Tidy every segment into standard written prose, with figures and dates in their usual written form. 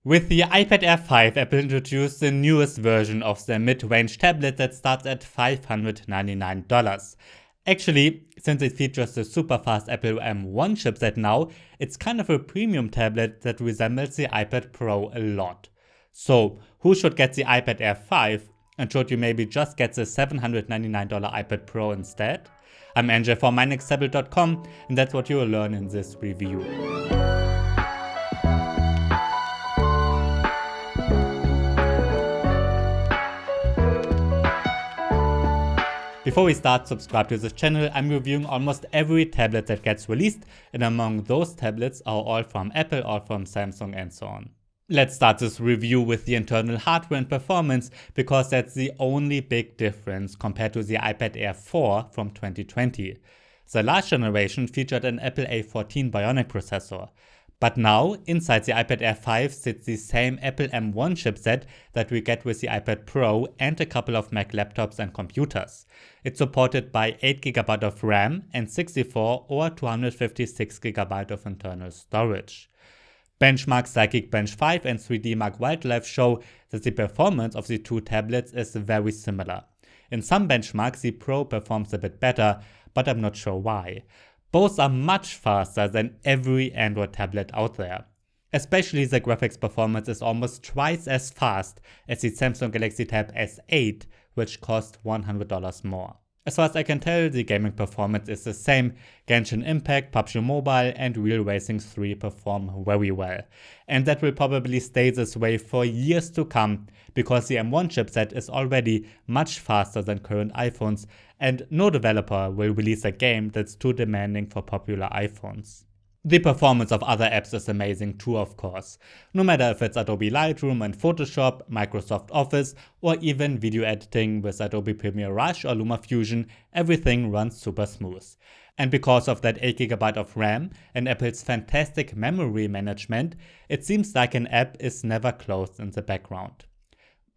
With the iPad Air 5, Apple introduced the newest version of their mid-range tablet that starts at $599. Actually, since it features the super fast Apple M1 chipset now, it's kind of a premium tablet that resembles the iPad Pro a lot. So, who should get the iPad Air 5, and should you maybe just get the $799 iPad Pro instead? I'm Angel from mynexttablet.com, and that's what you will learn in this review. Before we start, subscribe to this channel. I'm reviewing almost every tablet that gets released, and among those tablets are all from Apple, all from Samsung, and so on. Let's start this review with the internal hardware and performance, because that's the only big difference compared to the iPad Air 4 from 2020. The last generation featured an Apple A14 Bionic processor. But now, inside the iPad Air 5 sits the same Apple M1 chipset that we get with the iPad Pro and a couple of Mac laptops and computers. It's supported by 8GB of RAM and 64 or 256GB of internal storage. Benchmarks like Geekbench 5 and 3D Mark Wildlife show that the performance of the two tablets is very similar. In some benchmarks, the Pro performs a bit better, but I'm not sure why. Both are much faster than every Android tablet out there. Especially the graphics performance is almost twice as fast as the Samsung Galaxy Tab S8, which cost $100 more. As far as I can tell, the gaming performance is the same. Genshin Impact, PUBG Mobile, and Real Racing 3 perform very well. And that will probably stay this way for years to come, because the M1 chipset is already much faster than current iPhones, and no developer will release a game that's too demanding for popular iPhones. The performance of other apps is amazing too, of course. No matter if it's Adobe Lightroom and Photoshop, Microsoft Office, or even video editing with Adobe Premiere Rush or LumaFusion, everything runs super smooth. And because of that 8GB of RAM and Apple's fantastic memory management, it seems like an app is never closed in the background.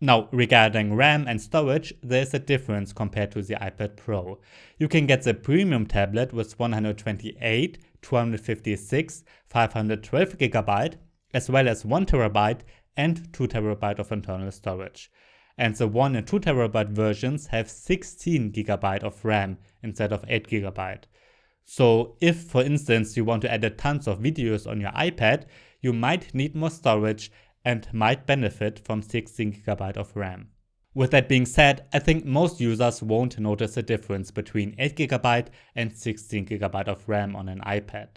Now, regarding RAM and storage, there is a difference compared to the iPad Pro. You can get the premium tablet with 128, 256, 512GB, as well as 1TB and 2TB of internal storage. And the 1 and 2TB versions have 16GB of RAM instead of 8GB. So if, for instance, you want to edit tons of videos on your iPad, you might need more storage and might benefit from 16GB of RAM. With that being said, I think most users won't notice the difference between 8GB and 16GB of RAM on an iPad.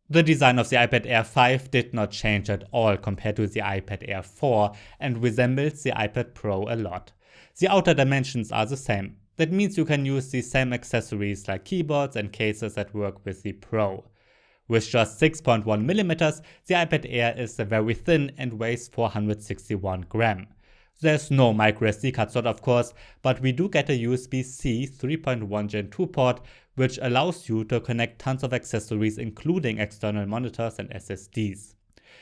The design of the iPad Air 5 did not change at all compared to the iPad Air 4 and resembles the iPad Pro a lot. The outer dimensions are the same. That means you can use the same accessories like keyboards and cases that work with the Pro. With just 6.1mm, the iPad Air is very thin and weighs 461 grams. There's no microSD card slot, of course, but we do get a USB-C 3.1 Gen 2 port, which allows you to connect tons of accessories including external monitors and SSDs.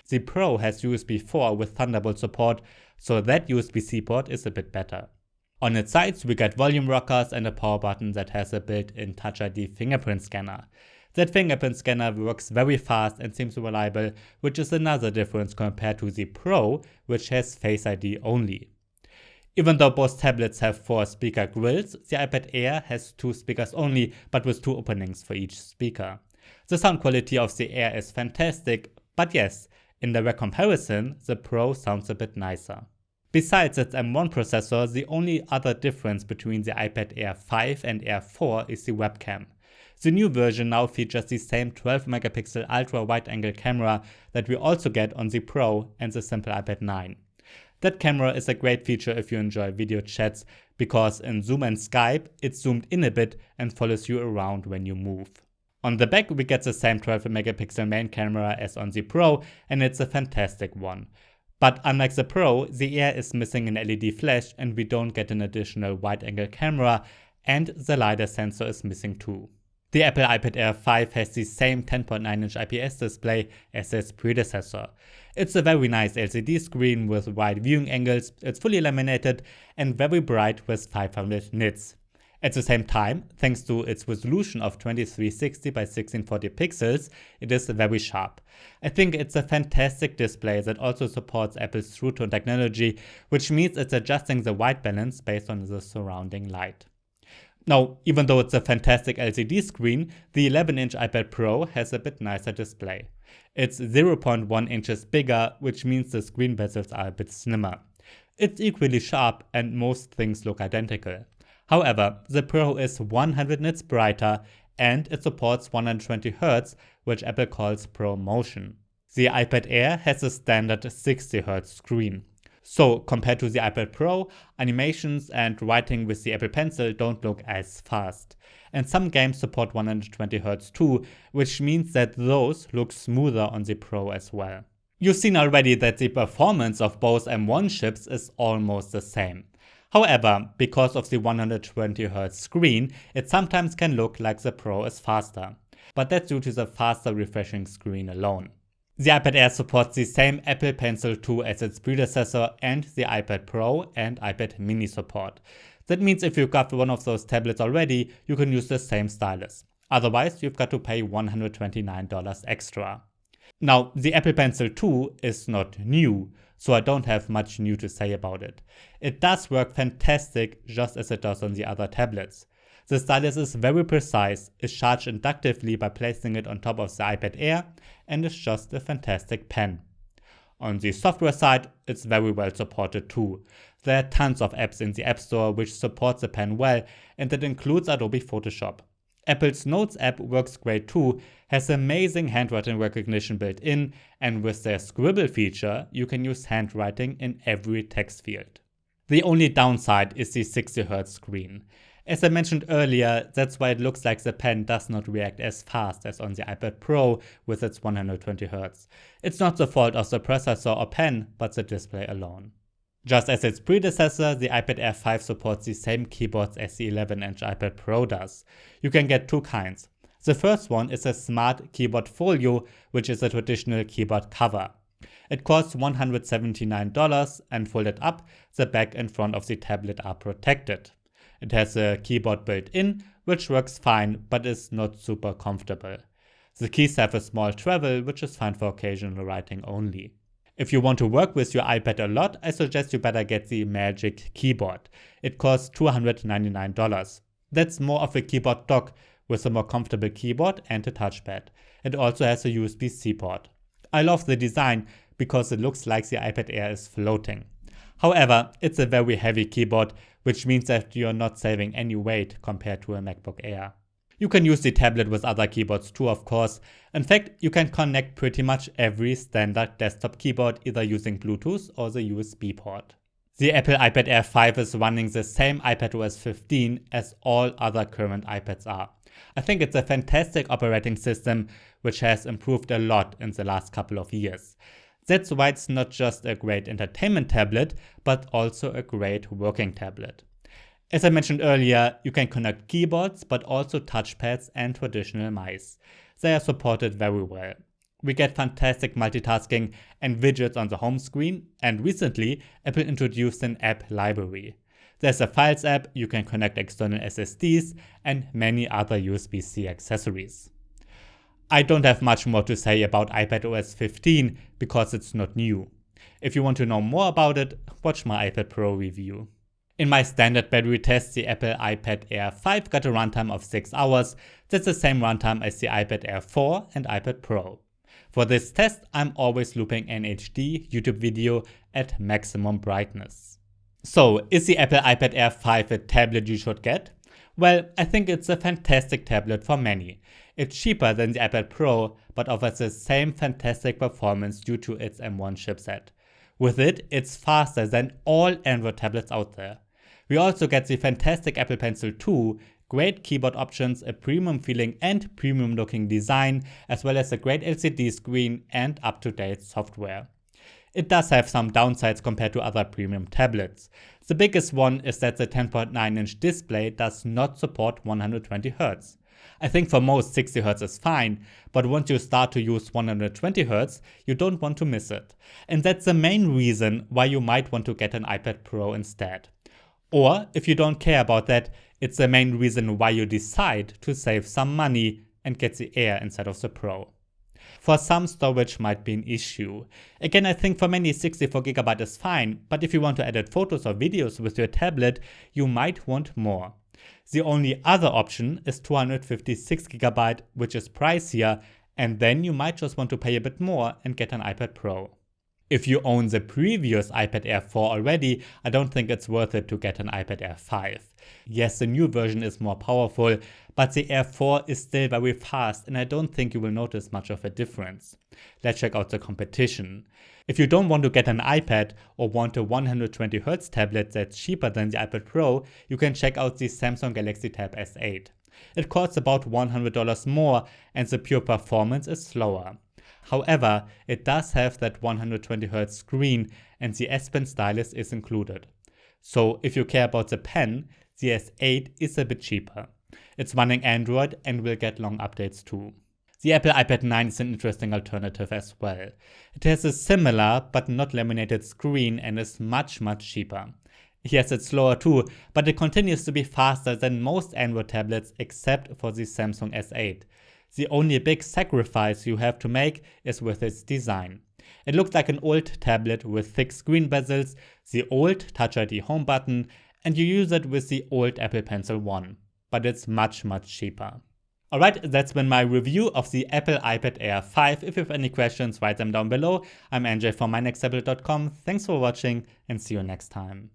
The Pro has USB 4 with Thunderbolt support, so that USB-C port is a bit better. On its sides we get volume rockers and a power button that has a built-in Touch ID fingerprint scanner. That fingerprint scanner works very fast and seems reliable, which is another difference compared to the Pro, which has Face ID only. Even though both tablets have 4 speaker grills, the iPad Air has 2 speakers only, but with 2 openings for each speaker. The sound quality of the Air is fantastic, but yes, in direct comparison, the Pro sounds a bit nicer. Besides its M1 processor, the only other difference between the iPad Air 5 and Air 4 is the webcam. The new version now features the same 12MP ultra wide-angle camera that we also get on the Pro and the simple iPad 9. That camera is a great feature if you enjoy video chats, because in Zoom and Skype it's zoomed in a bit and follows you around when you move. On the back we get the same 12MP main camera as on the Pro, and it's a fantastic one. But unlike the Pro, the Air is missing an LED flash and we don't get an additional wide-angle camera, and the LiDAR sensor is missing too. The Apple iPad Air 5 has the same 10.9-inch IPS display as its predecessor. It's a very nice LCD screen with wide viewing angles, it's fully laminated and very bright with 500 nits. At the same time, thanks to its resolution of 2360 by 1640 pixels, it is very sharp. I think it's a fantastic display that also supports Apple's True Tone technology, which means it's adjusting the white balance based on the surrounding light. Now, even though it's a fantastic LCD screen, the 11-inch iPad Pro has a bit nicer display. It's 0.1 inches bigger, which means the screen bezels are a bit slimmer. It's equally sharp and most things look identical. However, the Pro is 100 nits brighter and it supports 120Hz, which Apple calls ProMotion. The iPad Air has a standard 60Hz screen. So, compared to the iPad Pro, animations and writing with the Apple Pencil don't look as fast. And some games support 120Hz too, which means that those look smoother on the Pro as well. You've seen already that the performance of both M1 chips is almost the same. However, because of the 120Hz screen, it sometimes can look like the Pro is faster. But that's due to the faster refreshing screen alone. The iPad Air supports the same Apple Pencil 2 as its predecessor, and the iPad Pro and iPad mini support. That means if you got one of those tablets already, you can use the same stylus. Otherwise, you've got to pay $129 extra. Now, the Apple Pencil 2 is not new, so I don't have much new to say about it. It does work fantastic just as it does on the other tablets. The stylus is very precise, is charged inductively by placing it on top of the iPad Air, and is just a fantastic pen. On the software side, it's very well supported too. There are tons of apps in the App Store which support the pen well, and that includes Adobe Photoshop. Apple's Notes app works great too, has amazing handwriting recognition built in, and with their Scribble feature, you can use handwriting in every text field. The only downside is the 60Hz screen. As I mentioned earlier, that's why it looks like the pen does not react as fast as on the iPad Pro with its 120Hz. It's not the fault of the processor or pen, but the display alone. Just as its predecessor, the iPad Air 5 supports the same keyboards as the 11-inch iPad Pro does. You can get two kinds. The first one is a smart keyboard Folio, which is a traditional keyboard cover. It costs $179, and folded up, the back and front of the tablet are protected. It has a keyboard built in, which works fine, but is not super comfortable. The keys have a small travel, which is fine for occasional writing only. If you want to work with your iPad a lot, I suggest you better get the Magic Keyboard. It costs $299. That's more of a keyboard dock with a more comfortable keyboard and a touchpad. It also has a USB-C port. I love the design because it looks like the iPad Air is floating. However, it's a very heavy keyboard, which means that you're not saving any weight compared to a MacBook Air. You can use the tablet with other keyboards too, of course. In fact, you can connect pretty much every standard desktop keyboard either using Bluetooth or the USB port. The Apple iPad Air 5 is running the same iPadOS 15 as all other current iPads are. I think it's a fantastic operating system which has improved a lot in the last couple of years. That's why it's not just a great entertainment tablet, but also a great working tablet. As I mentioned earlier, you can connect keyboards, but also touchpads and traditional mice. They are supported very well. We get fantastic multitasking and widgets on the home screen, and recently Apple introduced an app library. There's a Files app, you can connect external SSDs, and many other USB-C accessories. I don't have much more to say about iPadOS 15 because it's not new. If you want to know more about it, watch my iPad Pro review. In my standard battery test, the Apple iPad Air 5 got a runtime of 6 hours. That's the same runtime as the iPad Air 4 and iPad Pro. For this test, I'm always looping an HD YouTube video at maximum brightness. So, is the Apple iPad Air 5 a tablet you should get? Well, I think it's a fantastic tablet for many. It's cheaper than the iPad Pro, but offers the same fantastic performance due to its M1 chipset. With it, it's faster than all Android tablets out there. We also get the fantastic Apple Pencil 2, great keyboard options, a premium feeling and premium looking design, as well as a great LCD screen and up-to-date software. It does have some downsides compared to other premium tablets. The biggest one is that the 10.9-inch display does not support 120Hz. I think for most 60Hz is fine, but once you start to use 120Hz, you don't want to miss it. And that's the main reason why you might want to get an iPad Pro instead. Or, if you don't care about that, It's the main reason why you decide to save some money and get the Air instead of the Pro. For some, storage might be an issue. Again, I think for many 64GB is fine, but if you want to edit photos or videos with your tablet, you might want more. The only other option is 256GB, which is pricier, and then you might just want to pay a bit more and get an iPad Pro. If you own the previous iPad Air 4 already, I don't think it's worth it to get an iPad Air 5. Yes, the new version is more powerful, but the Air 4 is still very fast and I don't think you will notice much of a difference. Let's check out the competition. If you don't want to get an iPad or want a 120Hz tablet that's cheaper than the iPad Pro, you can check out the Samsung Galaxy Tab S8. It costs about $100 more and the pure performance is slower. However, it does have that 120Hz screen and the S Pen stylus is included. So if you care about the pen, the S8 is a bit cheaper. It's running Android and will get long updates too. The Apple iPad 9 is an interesting alternative as well. It has a similar but not laminated screen and is much cheaper. Yes, it's slower too, but it continues to be faster than most Android tablets except for the Samsung S8. The only big sacrifice you have to make is with its design. It looks like an old tablet with thick screen bezels, the old Touch ID home button, and you use it with the old Apple Pencil 1. But it's much cheaper. Alright, that's been my review of the Apple iPad Air 5. If you have any questions, write them down below. I'm Andrzej from mynexttablet.com. Thanks for watching and see you next time.